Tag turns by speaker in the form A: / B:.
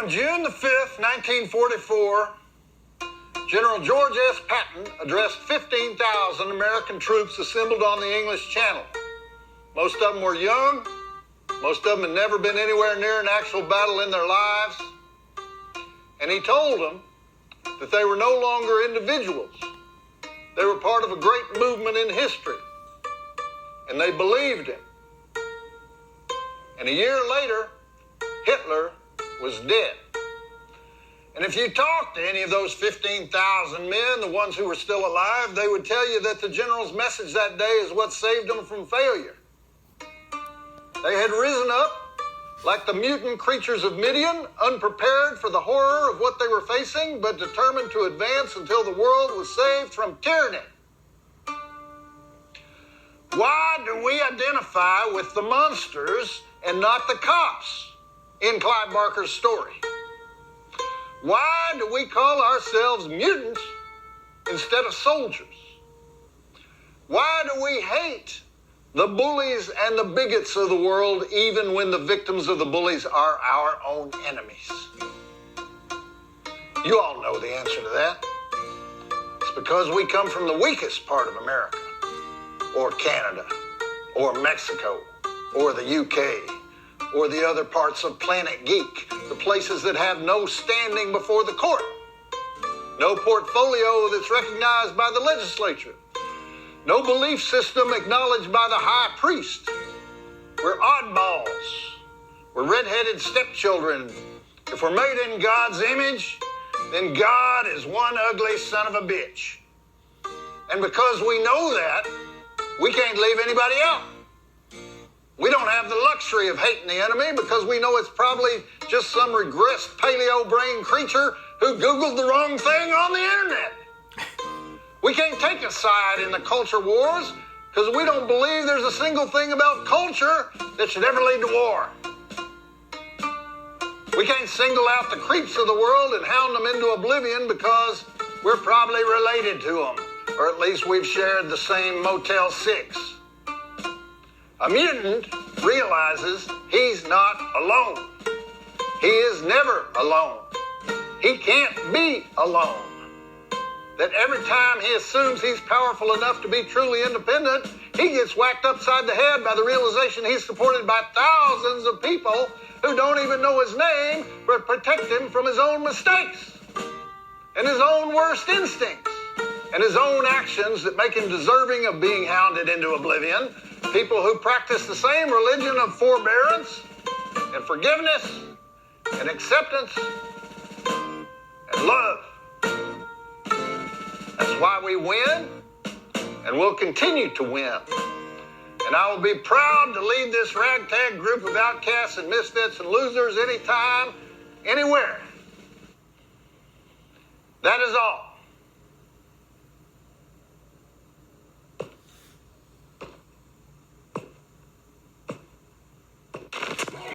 A: On June the 5th, 1944, General George S. Patton addressed 15,000 American troops assembled on the English Channel. Most of them were young. Most of them had never been anywhere near an actual battle in their lives. And he told them that they were no longer individuals. They were part of a great movement in history. And they believed him. And a year later, Hitler was dead. And if you talk to any of those 15,000 men, the ones who were still alive, they would tell you that the general's message that day is what saved them from failure. They had risen up like the mutant creatures of Midian, unprepared for the horror of what they were facing, but determined to advance until the world was saved from tyranny. Why do we identify with the monsters and not the cops in Clive Barker's story? Why do we call ourselves mutants instead of soldiers? Why do we hate the bullies and the bigots of the world even when the victims of the bullies are our own enemies? You all know the answer to that. It's because we come from the weakest part of America, or Canada, or Mexico, or the UK, or the other parts of Planet Geek, the places that have no standing before the court, no portfolio that's recognized by the legislature, no belief system acknowledged by the high priest. We're oddballs. We're red-headed stepchildren. If we're made in God's image, then God is one ugly son of a bitch. And because we know that, we can't leave anybody out. We don't have the luxury of hating the enemy because we know it's probably just some regressed paleo brain creature who Googled the wrong thing on the internet. We can't take a side in the culture wars because we don't believe there's a single thing about culture that should ever lead to war. We can't single out the creeps of the world and hound them into oblivion because we're probably related to them, or at least we've shared the same Motel 6. A mutant realizes he's not alone. He is never alone. He can't be alone. That every time he assumes he's powerful enough to be truly independent, he gets whacked upside the head by the realization he's supported by thousands of people who don't even know his name, but protect him from his own mistakes and his own worst instincts and his own actions that make him deserving of being hounded into oblivion. People who practice the same religion of forbearance and forgiveness and acceptance and love. That's why we win and will continue to win. And I will be proud to lead this ragtag group of outcasts and misfits and losers anytime, anywhere. That is all.